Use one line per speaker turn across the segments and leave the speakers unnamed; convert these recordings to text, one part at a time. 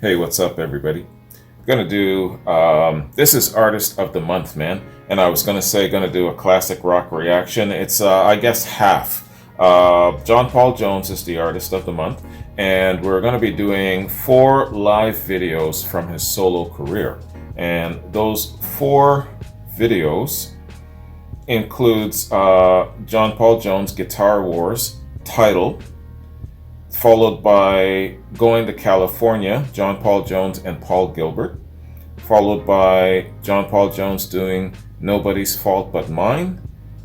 Hey, what's up, everybody? Gonna do this is Artist of the Month, man. And I was gonna do a classic rock reaction. It's I guess half. John Paul Jones is the Artist of the Month, and we're gonna be doing 4 live videos from his solo career. And those 4 videos includes John Paul Jones Guitar Wars, Tidal, followed by Going to California, John Paul Jones and Paul Gilbert, followed by John Paul Jones doing Nobody's Fault But Mine,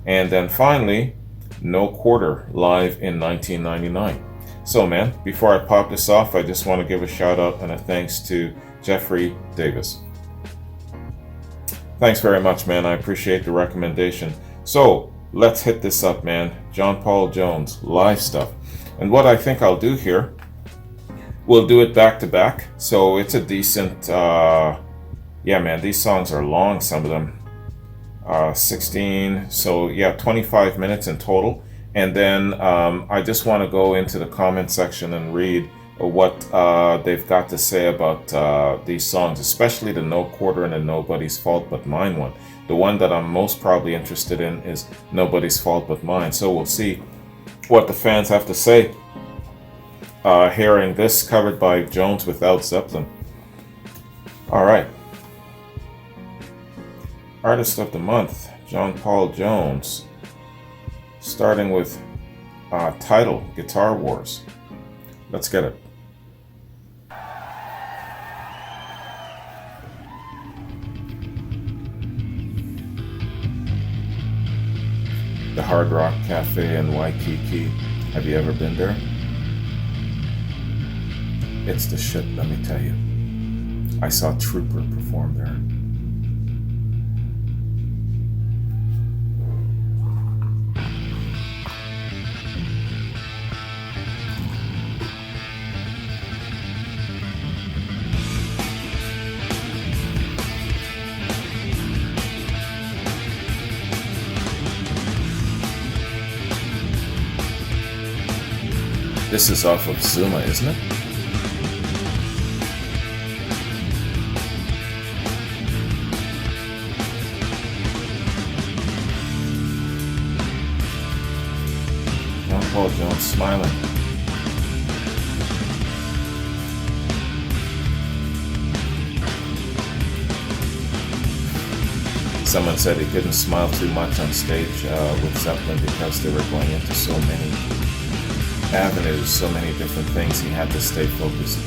and then finally, No Quarter live in 1999. So man, before I pop this off, I just want to give a shout out and a thanks to Jeffrey Davis. Thanks very much, man. I appreciate the recommendation. So let's hit this up, man. John Paul Jones, live stuff. And what I think I'll do here, we'll do it back to back. So it's a decent, yeah, man, these songs are long, some of them. 16, so yeah, 25 minutes in total. And then I just want to go into the comment section and read what they've got to say about these songs, especially the No Quarter and the Nobody's Fault But Mine one. The one that I'm most probably interested in is Nobody's Fault But Mine. So we'll see what the fans have to say hearing this covered by Jones without Zeppelin. All right. Artist of the Month, John Paul Jones. Starting with Tidal, Guitar Wars. Let's get it. The Hard Rock Cafe in Waikiki. Have you ever been there? It's the shit, let me tell you. I saw Trooper perform there. This is off of Zuma, isn't it? John Paul Jones smiling. Someone said he couldn't smile too much on stage with Zeppelin because they were going into so many avenues, so many different things. He had to stay focused.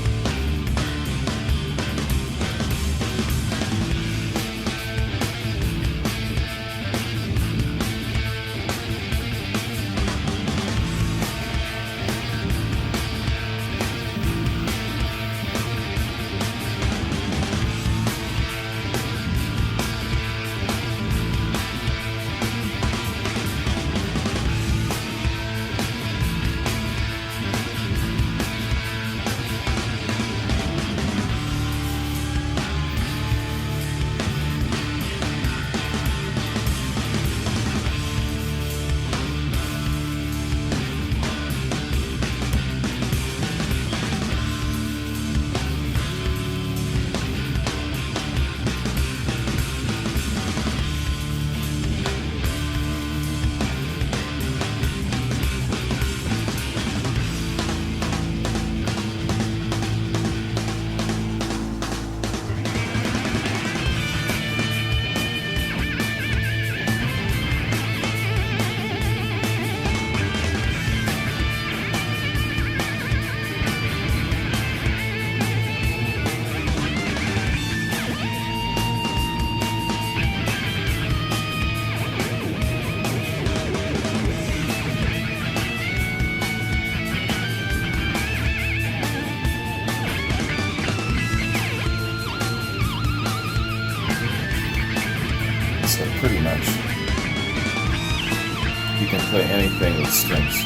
So pretty much, you can play anything with strings.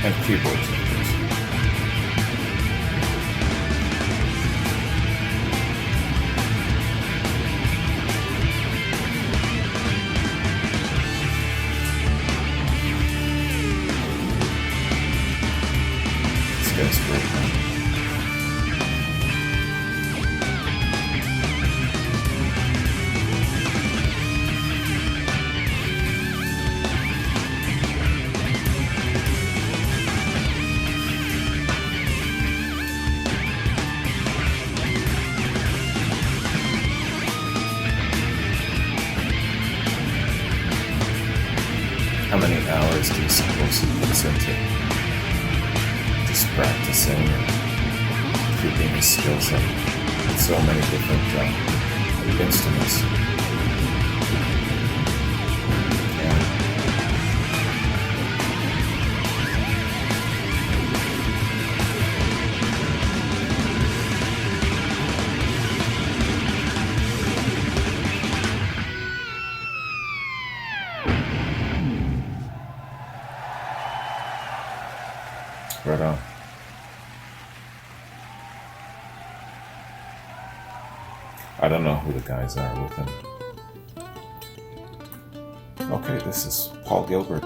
And keyboards, of course. That's great, man. How many hours do you suppose he puts into just practicing and keeping his skills up with so many different instruments? Yeah. Right on. I don't know who the guys are with him. Okay, this is Paul Gilbert.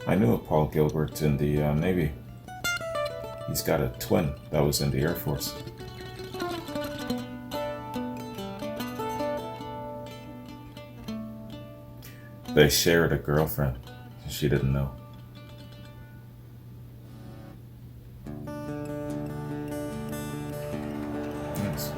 I knew a Paul Gilbert in the Navy. He's got a twin that was in the Air Force. They shared a girlfriend. She didn't know. Yes.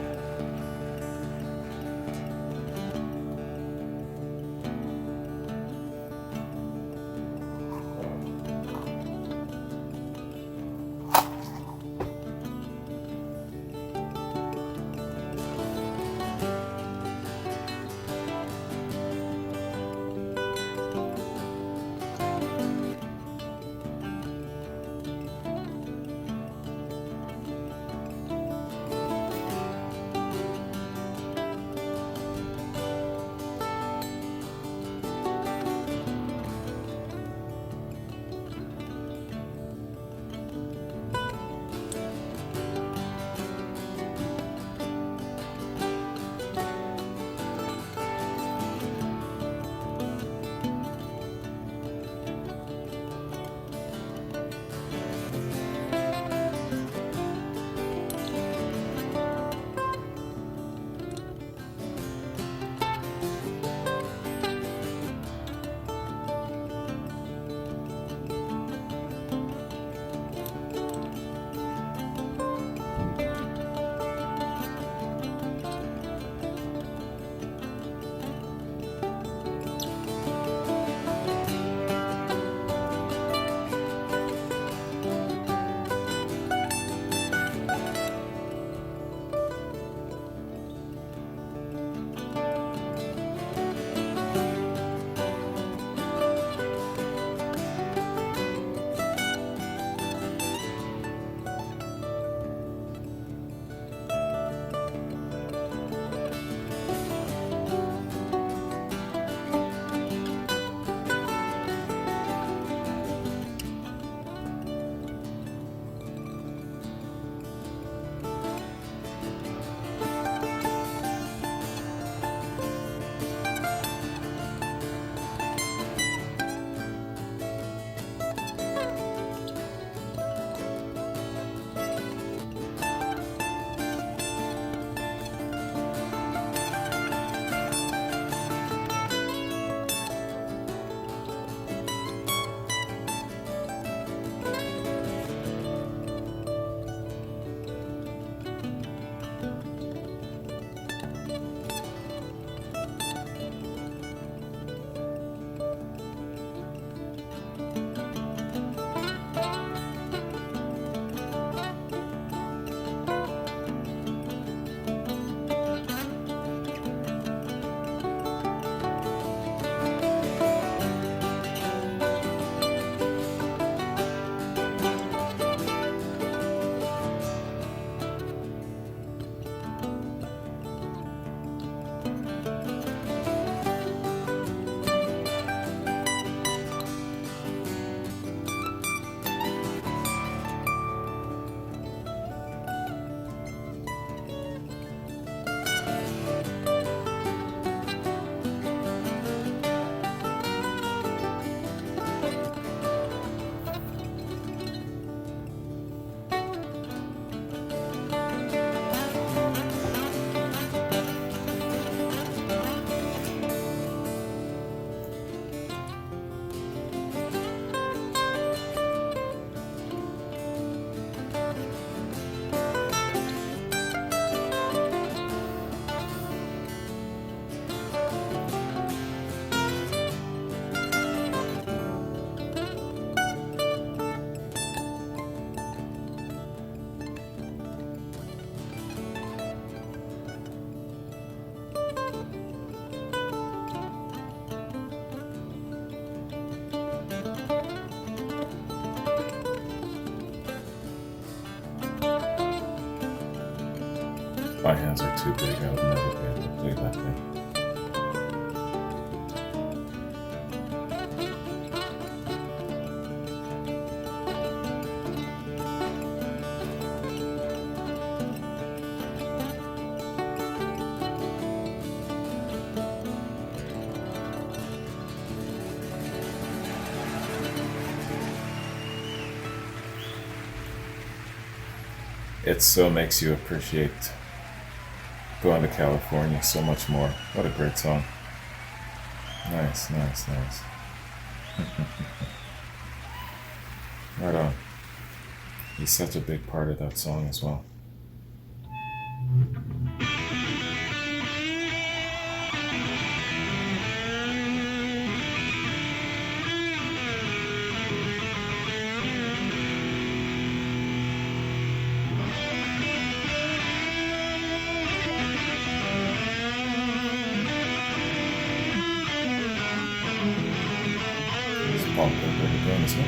My hands are too big. I would never be able to play that thing. It so makes you appreciate going to California so much more. What a great song. Nice, nice, nice. Right on. He's such a big part of that song as well. Paul Gilbert again, isn't it?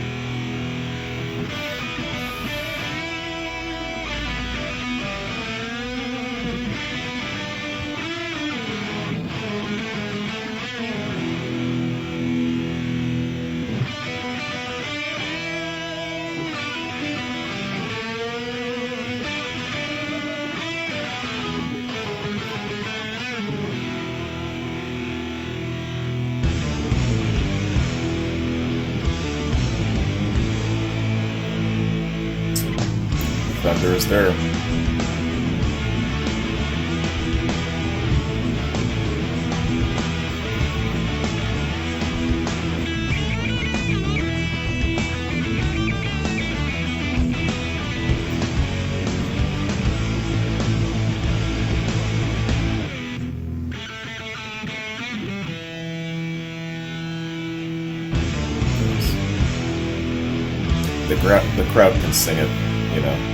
Thunder is there. The crowd can sing it, you know.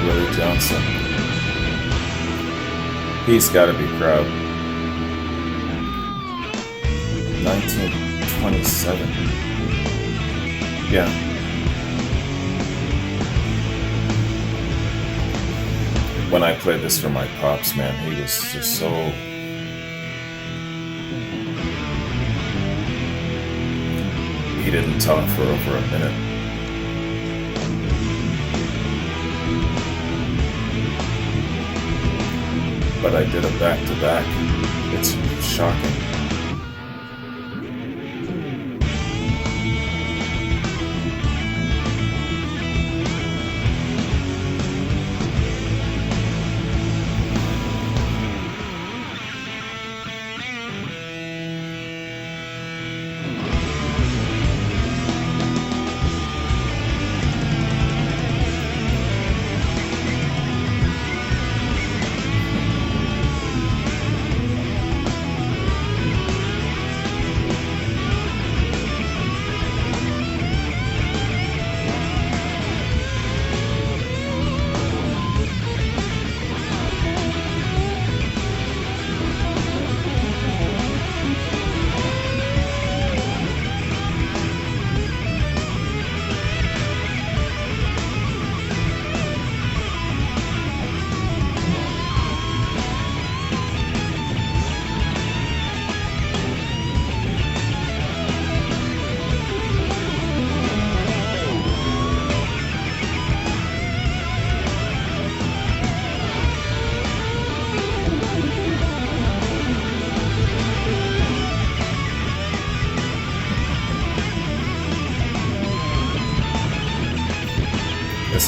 Willie Johnson. He's got to be proud. 1927. Yeah. When I played this for my pops, man, he was just so... He didn't talk for over a minute. But I did a back-to-back. It's shocking.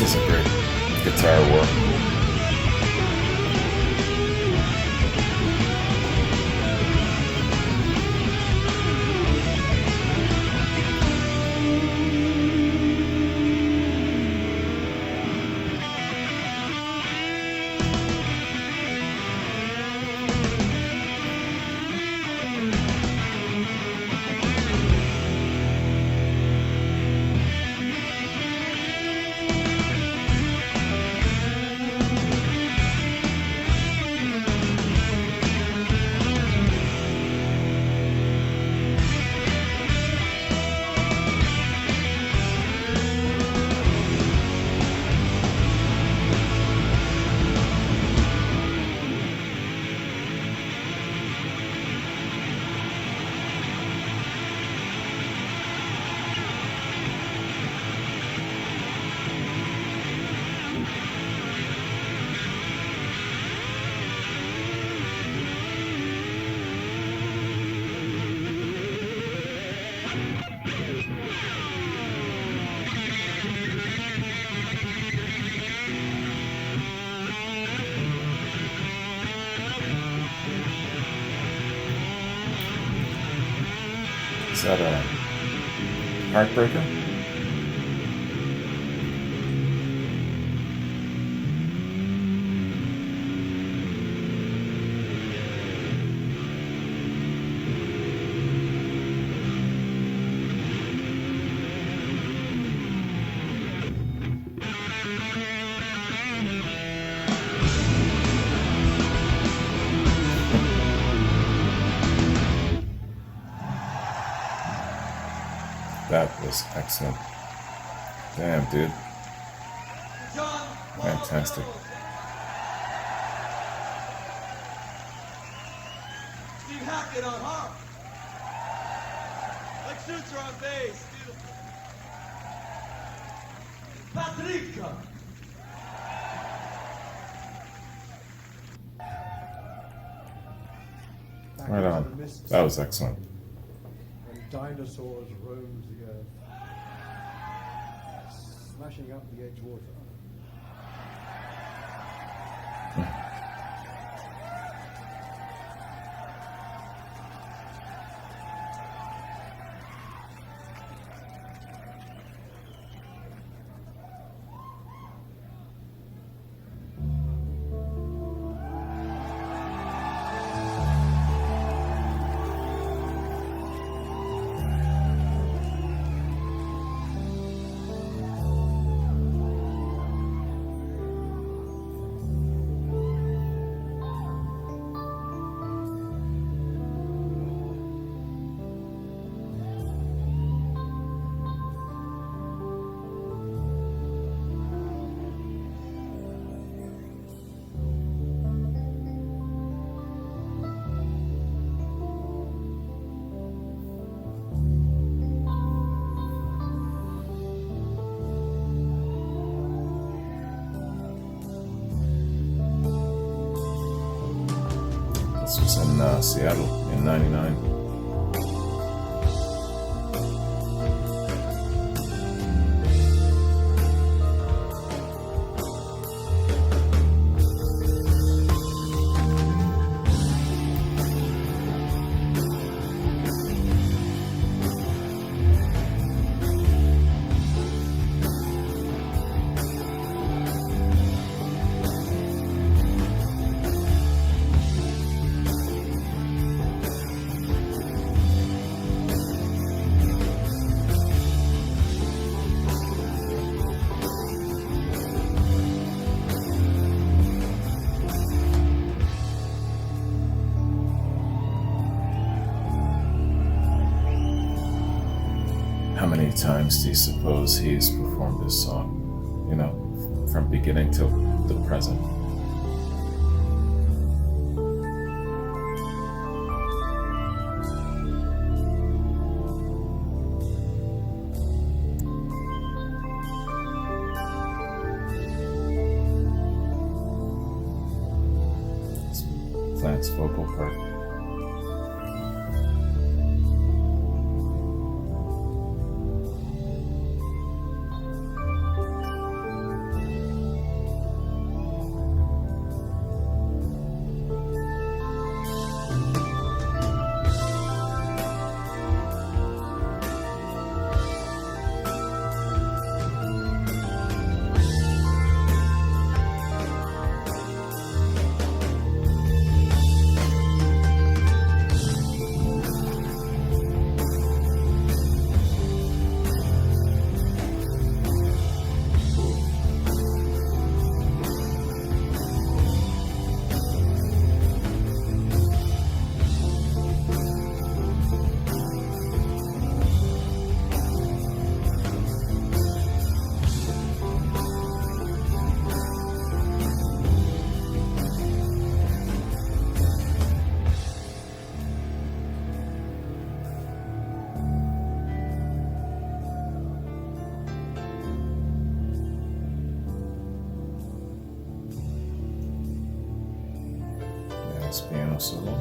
This is a great guitar work. Is that a heartbreaker? That was excellent. Damn, dude. Fantastic.
Steve Hackett on harp. Like Schutzer on bass. Patrick.
Right on. That was excellent.
Dinosaurs roamed the earth, smashing up the Edgewater.
This was in Seattle in '99. How many times do you suppose he's performed this song? You know, from beginning till the present. Plant's vocal part. solo.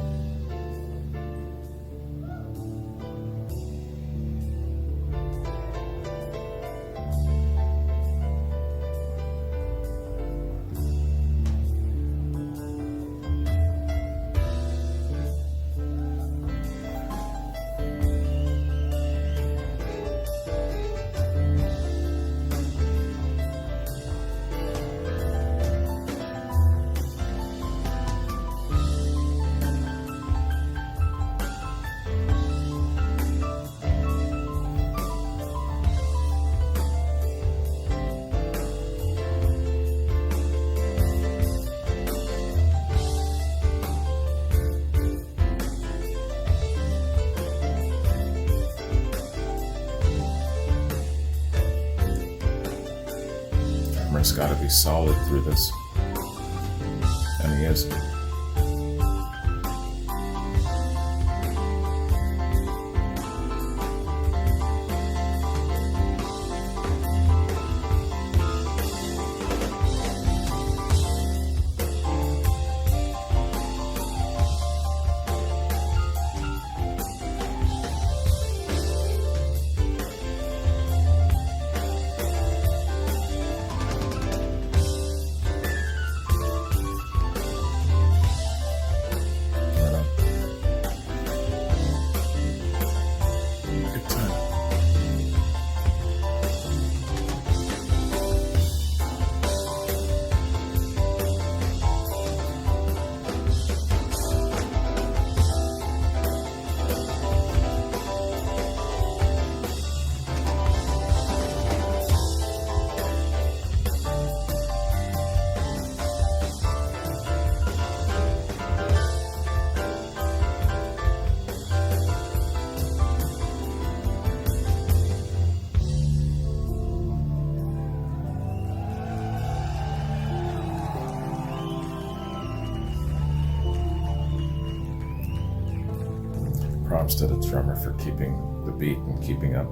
Drummer's got to be solid through this, and he is. Good time. Props to the drummer for keeping the beat and keeping up.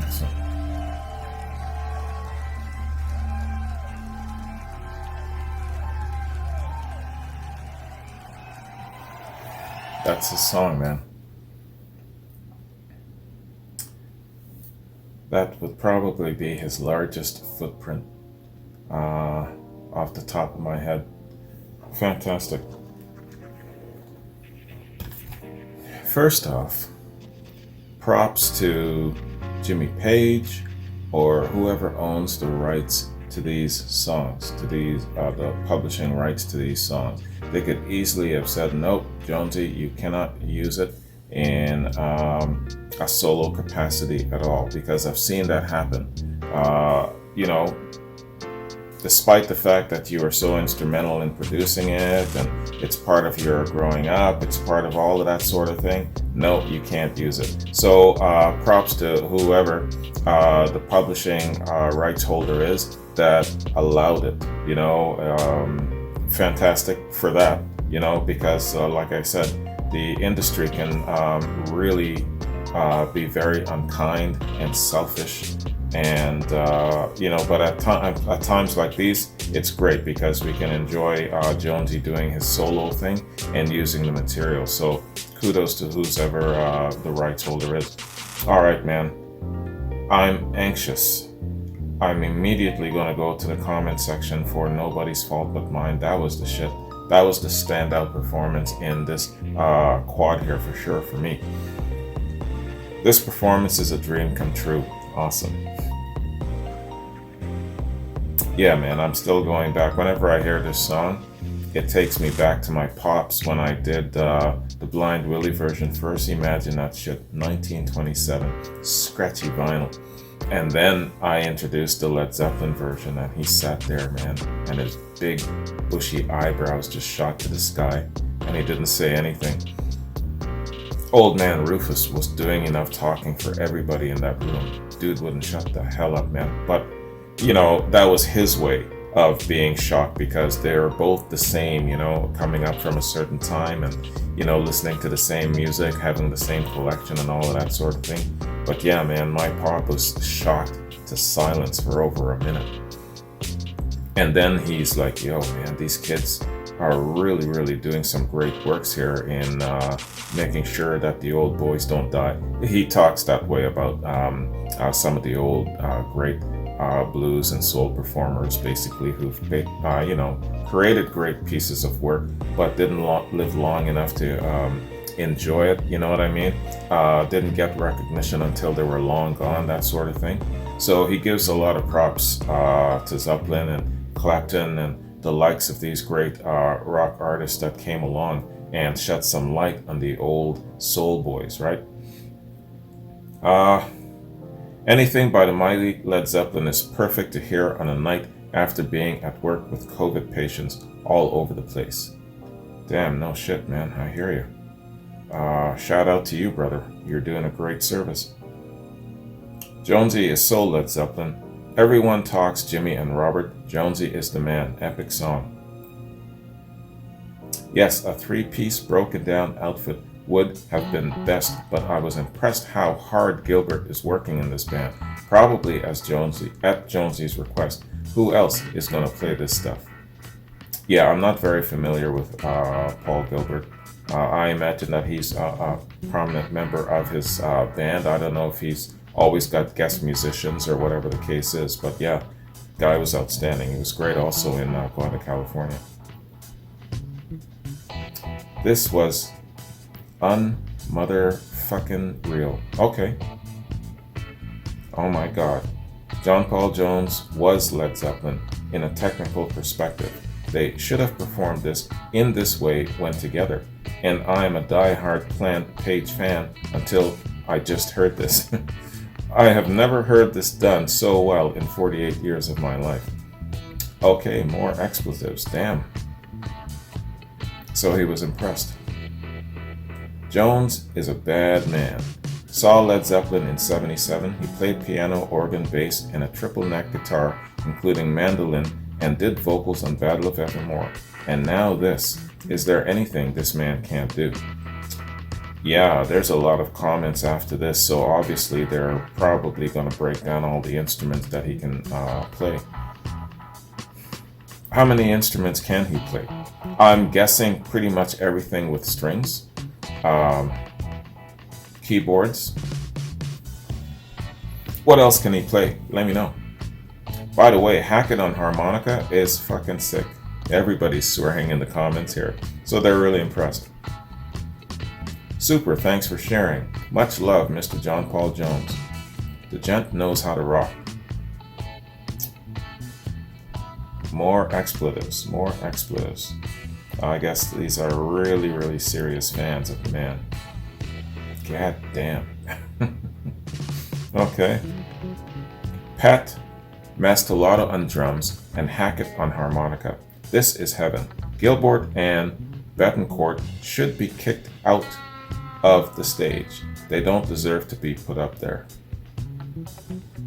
Excellent. That's the song, man. That would probably be his largest footprint off the top of my head. Fantastic. First off, props to Jimmy Page or whoever owns the rights to these songs, to these the publishing rights to these songs. They could easily have said, nope, Jonesy, you cannot use it in a solo capacity at all, because I've seen that happen. Despite the fact that you are so instrumental in producing it and it's part of your growing up, it's part of all of that sort of thing, no, you can't use it. So props to whoever the publishing rights holder is. that allowed it, fantastic for that, because like I said, the industry can really be very unkind and selfish, and but at times like these, it's great because we can enjoy Jonesy doing his solo thing and using the material. So kudos to whoever the rights holder is. All right, man, I'm anxious. I'm immediately going to go to the comment section for Nobody's Fault But Mine. That was the shit. That was the standout performance in this quad here for sure for me. This performance is a dream come true. Awesome. Yeah, man, I'm still going back. Whenever I hear this song, it takes me back to my pops when I did the Blind Willie version first. Imagine that shit, 1927, scratchy vinyl. And then I introduced the Led Zeppelin version, and he sat there, man, and his big bushy eyebrows just shot to the sky, and he didn't say anything. Old man Rufus was doing enough talking for everybody in that room. Dude wouldn't shut the hell up, man. But, that was his way of being shocked, because they're both the same, coming up from a certain time and, listening to the same music, having the same collection and all of that sort of thing. But yeah, man, my pop was shocked to silence for over a minute. And then he's like, yo, man, these kids are really, really doing some great works here in making sure that the old boys don't die. He talks that way about some of the old great blues and soul performers, basically, who've created great pieces of work, but didn't live long enough to enjoy it, you know what I mean? Didn't get recognition until they were long gone, that sort of thing. So he gives a lot of props to Zeppelin and Clapton and the likes of these great rock artists that came along and shed some light on the old soul boys, right? Anything by the mighty Led Zeppelin is perfect to hear on a night after being at work with COVID patients all over the place. Damn, no shit, man, I hear you. Shout out to you, brother. You're doing a great service. Jonesy is so Led Zeppelin. Everyone talks Jimmy and Robert. Jonesy is the man. Epic song. Yes, a three-piece broken down outfit would have been best, but I was impressed how hard Gilbert is working in this band. Probably at Jonesy's request. Who else is going to play this stuff? Yeah, I'm not very familiar with Paul Gilbert. I imagine that he's a prominent member of his band. I don't know if he's always got guest musicians or whatever the case is, but yeah, guy was outstanding. He was great also in Glenda, California. This was unmotherfucking real. Okay. Oh my God. John Paul Jones was Led Zeppelin in a technical perspective. They should have performed this in this way when together. And I am a die-hard Page fan until I just heard this. I have never heard this done so well in 48 years of my life. Okay, more expletives, damn. So he was impressed. Jones is a bad man. Saw Led Zeppelin in '77. He played piano, organ, bass, and a triple neck guitar, including mandolin, and did vocals on Battle of Evermore. And now this. Is there anything this man can't do? Yeah, there's a lot of comments after this, so obviously they're probably going to break down all the instruments that he can play. How many instruments can he play? I'm guessing pretty much everything with strings. Keyboards. What else can he play? Let me know. By the way, Hackett on harmonica is fucking sick. Everybody's swearing in the comments here, so they're really impressed. Super, thanks for sharing. Much love, Mr. John Paul Jones. The gent knows how to rock. More expletives, more expletives. I guess these are really, really serious fans of the man. God damn. Okay. Pat Mastelotto on drums and Hackett on harmonica. This is heaven. Gilbert and Betancourt should be kicked out of the stage. They don't deserve to be put up there.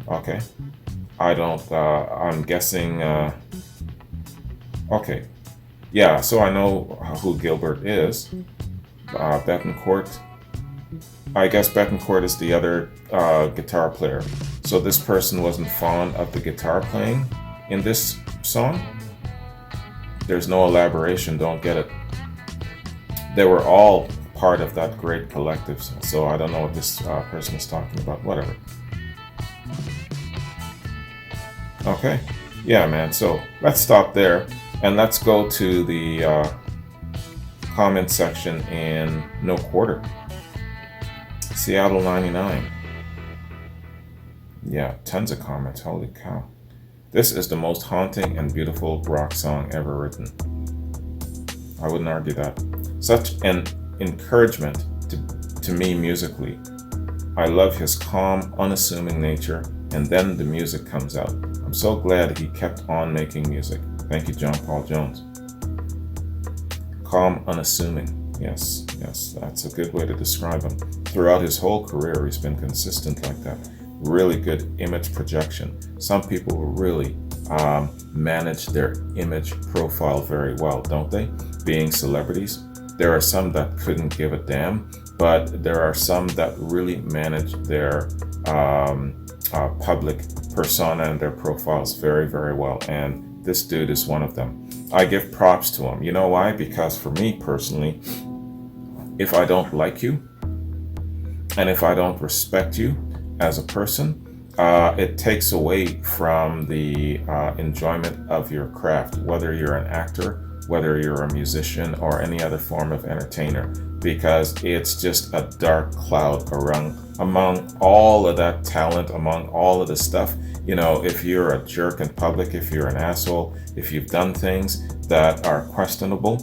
Okay. I don't. I'm guessing. Okay, yeah. So I know who Gilbert is. Betancourt. I guess Betancourt is the other guitar player. So this person wasn't fond of the guitar playing in this song. There's no elaboration. Don't get it. They were all part of that great collective. So I don't know what this person is talking about. Whatever. Okay. Yeah, man. So let's stop there and let's go to the comment section in No Quarter. Seattle 99. Yeah, tons of comments. Holy cow. This is the most haunting and beautiful rock song ever written. I wouldn't argue that. Such an encouragement to me musically. I love his calm, unassuming nature, and then the music comes out. I'm so glad he kept on making music. Thank you, John Paul Jones. Calm, unassuming. Yes, that's a good way to describe him. Throughout his whole career, he's been consistent like that. Really good image projection. Some people really manage their image profile very well, don't they? Being celebrities. There are some that couldn't give a damn, but there are some that really manage their public persona and their profiles very, very well. And this dude is one of them. I give props to him. You know why? Because for me personally, if I don't like you and if I don't respect you as a person, it takes away from the enjoyment of your craft, whether you're an actor, whether you're a musician or any other form of entertainer, because it's just a dark cloud among all of that talent, among all of the stuff. You know, if you're a jerk in public, if you're an asshole, if you've done things that are questionable,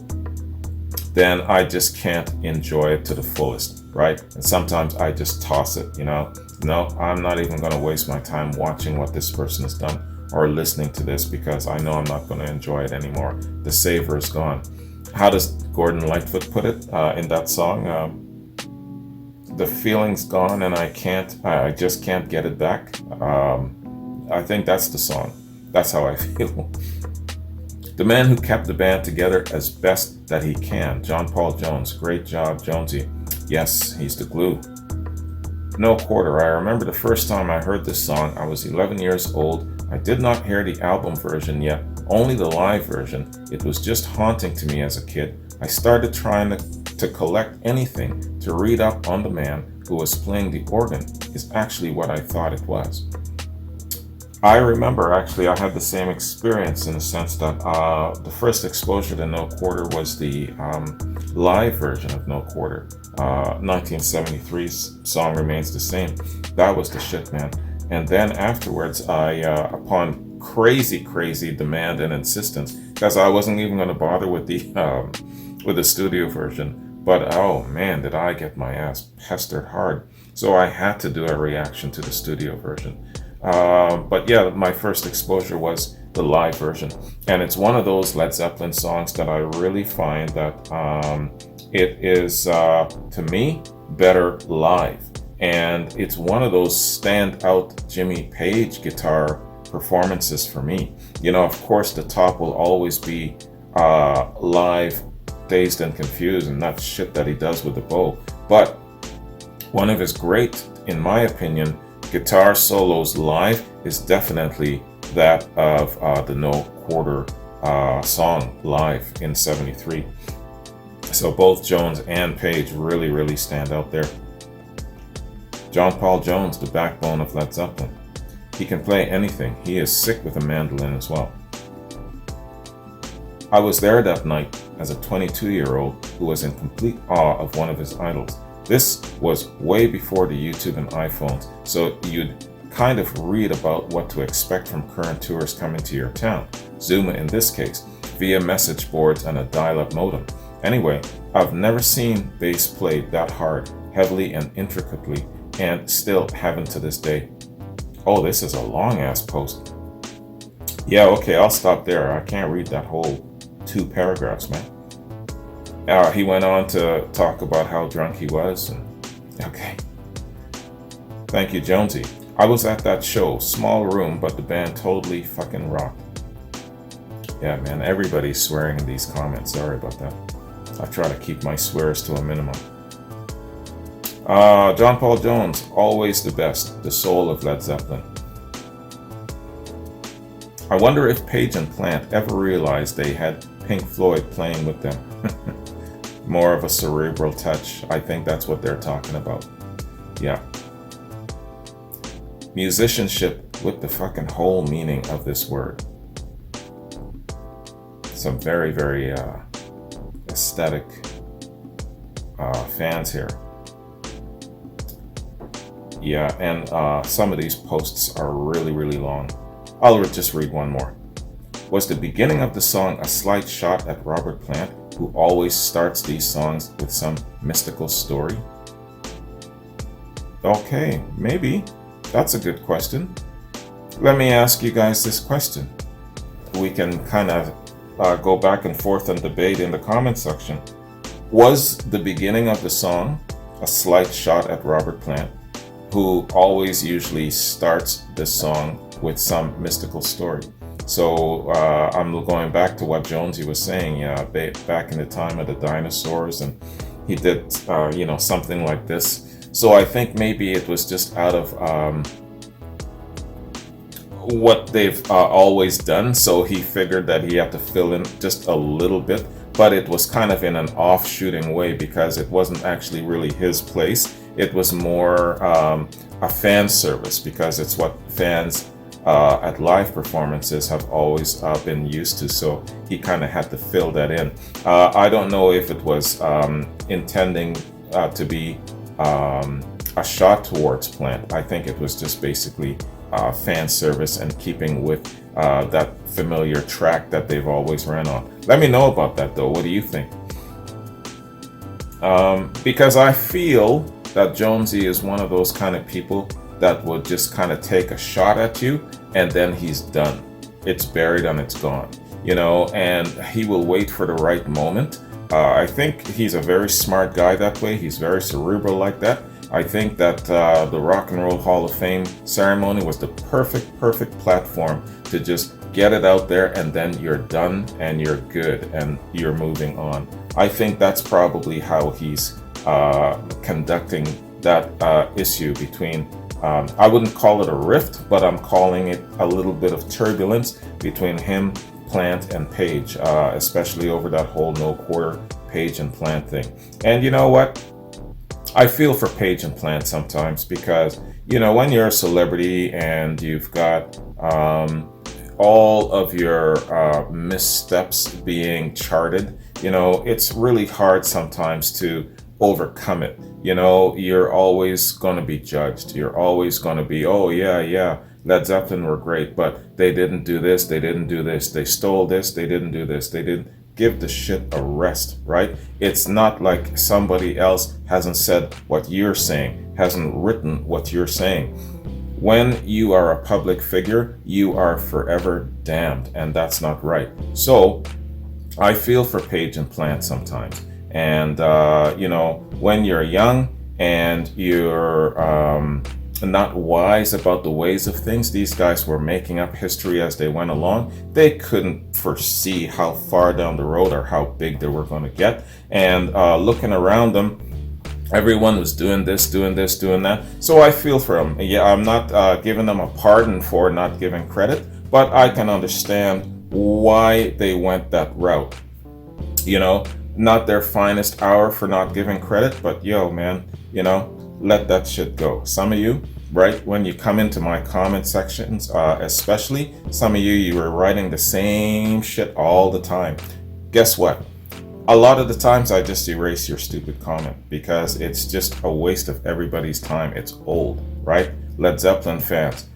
then I just can't enjoy it to the fullest, right? And sometimes I just toss it, you know. No, I'm not even going to waste my time watching what this person has done or listening to this because I know I'm not going to enjoy it anymore. The savor is gone. How does Gordon Lightfoot put it in that song? The feeling's gone and I just can't get it back. I think that's the song. That's how I feel. The man who kept the band together as best that he can, John Paul Jones. Great job, Jonesy. Yes, he's the glue. No Quarter. I remember the first time I heard this song, I was 11 years old. I did not hear the album version yet, only the live version. It was just haunting to me as a kid. I started trying to collect anything to read up on the man who was playing the organ, is actually what I thought it was. I remember actually I had the same experience in the sense that the first exposure to No Quarter was the live version of No Quarter. 1973's song Remains the Same. That was the shit, man. And then afterwards, I, upon crazy demand and insistence, because I wasn't even going to bother with the studio version, but oh man, did I get my ass pestered hard. So I had to do a reaction to the studio version. But yeah, my first exposure was the live version. And it's one of those Led Zeppelin songs that I really find that it is, to me, better live. And it's one of those standout Jimmy Page guitar performances for me. You know, of course, the top will always be live, Dazed and Confused, and that shit that he does with the bow. But one of his great, in my opinion, guitar solos live is definitely that of the No Quarter song live in '73. So both Jones and Page really stand out there. John Paul Jones, the backbone of Led Zeppelin. He can play anything. He is sick with a mandolin as well. I was there that night as a 22-year-old who was in complete awe of one of his idols. This was way before the YouTube and iPhones, so you'd kind of read about what to expect from current tours coming to your town, Zuma in this case, via message boards and a dial-up modem. Anyway, I've never seen bass played that hard, heavily and intricately, and still haven't to this day. Oh, this is a long-ass post. Yeah, okay, I'll stop there. I can't read that whole 2 paragraphs, man. He went on to talk about how drunk he was. Okay. Thank you, Jonesy. I was at that show, small room, but the band totally fucking rocked. Yeah, man, everybody's swearing in these comments. Sorry about that. I try to keep my swears to a minimum. John Paul Jones, always the best, the soul of Led Zeppelin. I wonder if Page and Plant ever realized they had Pink Floyd playing with them. More of a cerebral touch. I think that's what they're talking about. Yeah. Musicianship with the fucking whole meaning of this word. Some very, very aesthetic fans here. Yeah, and some of these posts are really, really long. I'll just read one more. Was the beginning of the song a slight shot at Robert Plant, who always starts these songs with some mystical story? Okay, maybe. That's a good question. Let me ask you guys this question. We can kind of go back and forth and debate in the comment section. Was the beginning of the song a slight shot at Robert Plant, who always usually starts the song with some mystical story? So I'm going back to what Jonesy was saying, back in the time of the dinosaurs, and he did, something like this. So I think maybe it was just out of what they've always done. So he figured that he had to fill in just a little bit, but it was kind of in an off-shooting way because it wasn't actually really his place. It was more a fan service because it's what fans at live performances have always been used to. So he kind of had to fill that in. I don't know if it was intending to be a shot towards Plant. I think it was just basically fan service and keeping with that familiar track that they've always ran on. Let me know about that though. What do you think? Because I feel that Jonesy is one of those kind of people that would just kind of take a shot at you and then he's done. It's buried and it's gone, and he will wait for the right moment. I think he's a very smart guy that way. He's very cerebral like that. I think that the Rock and Roll Hall of Fame ceremony was the perfect platform to just get it out there, and then you're done and you're good and you're moving on. I think that's probably how he's conducting that issue between, I wouldn't call it a rift, but I'm calling it a little bit of turbulence between him, Plant, and Page, especially over that whole no quarter Page and Plant thing. And you know what? I feel for Page and Plant sometimes because, when you're a celebrity and you've got all of your missteps being charted, it's really hard sometimes to overcome it. You're always going to be judged. You're always going to be, oh, yeah, Led Zeppelin were great, but they didn't do this, they didn't do this, they stole this, they didn't do this, they didn't. Give the shit a rest, right? It's not like somebody else hasn't said what you're saying, hasn't written what you're saying. When you are a public figure, you are forever damned, and that's not right. So I feel for Page and Plant sometimes. And, when you're young and you're not wise about the ways of things, these guys were making up history as they went along. They couldn't foresee how far down the road or how big they were going to get. And looking around them, everyone was doing this, doing that. So I feel for them. Yeah, I'm not giving them a pardon for not giving credit, but I can understand why they went that route. Not their finest hour for not giving credit, but man, let that shit go. Some of you, right, when you come into my comment sections, especially, some of you were writing the same shit all the time. Guess what? A lot of the times I just erase your stupid comment because it's just a waste of everybody's time. It's old, right? Led Zeppelin fans,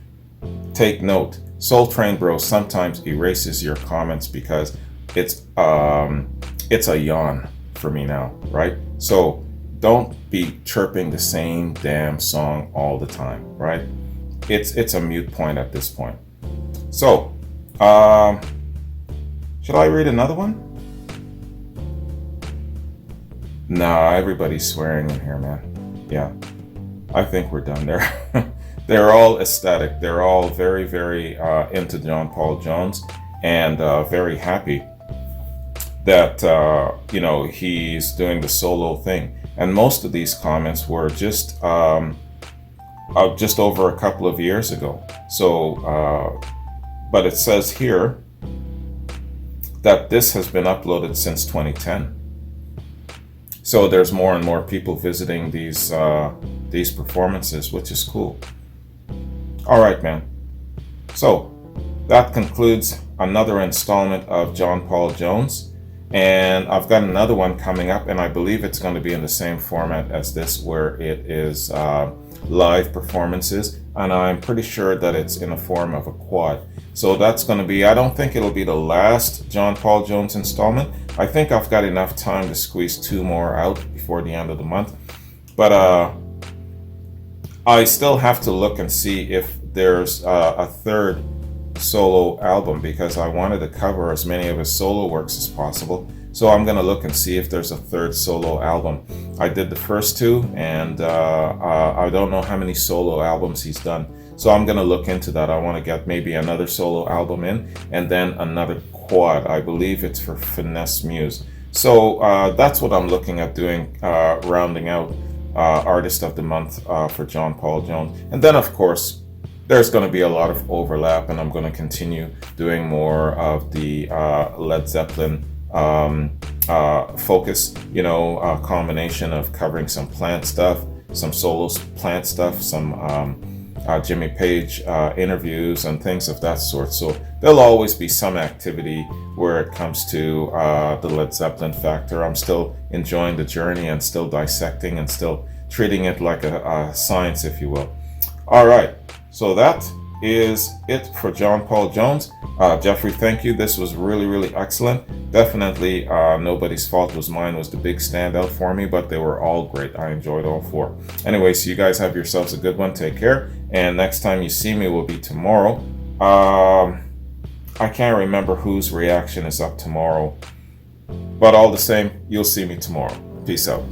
take note. Soul Train Bro sometimes erases your comments because it's a yawn for me now, right? So don't be chirping the same damn song all the time, right? It's a moot point at this point. So, should I read another one? Nah, everybody's swearing in here, man. Yeah, I think we're done there. they're all ecstatic. They're all very, very into John Paul Jones, and very happy that he's doing the solo thing. And most of these comments were just over a couple of years ago. So, but it says here that this has been uploaded since 2010. So there's more and more people visiting these performances, which is cool. All right, man. So that concludes another installment of John Paul Jones. And I've got another one coming up, and I believe it's going to be in the same format as this, where it is live performances, and I'm pretty sure that it's in a form of a quad. So that's going to be, I don't think it'll be the last John Paul Jones installment. I think I've got enough time to squeeze 2 more out before the end of the month. But I still have to look and see if there's a third solo album, because I wanted to cover as many of his solo works as possible. So I'm going to look and see if there's a third solo album. I did the first 2, and I don't know how many solo albums he's done. So I'm going to look into that. I want to get maybe another solo album in, and then another quad. I believe it's for Finesse Muse. So that's what I'm looking at doing, rounding out Artist of the Month for John Paul Jones. And then, of course, there's going to be a lot of overlap, and I'm going to continue doing more of the Led Zeppelin focus, a combination of covering some Plant stuff, some solo Plant stuff, some Jimmy Page interviews and things of that sort. So there'll always be some activity where it comes to the Led Zeppelin factor. I'm still enjoying the journey and still dissecting and still treating it like a science, if you will. All right. So that is it for John Paul Jones. Jeffrey, thank you. This was really, really excellent. Definitely nobody's fault was mine was the big standout for me, but they were all great. I enjoyed all 4. Anyway, so you guys have yourselves a good one. Take care. And next time you see me will be tomorrow. I can't remember whose reaction is up tomorrow, but all the same, you'll see me tomorrow. Peace out.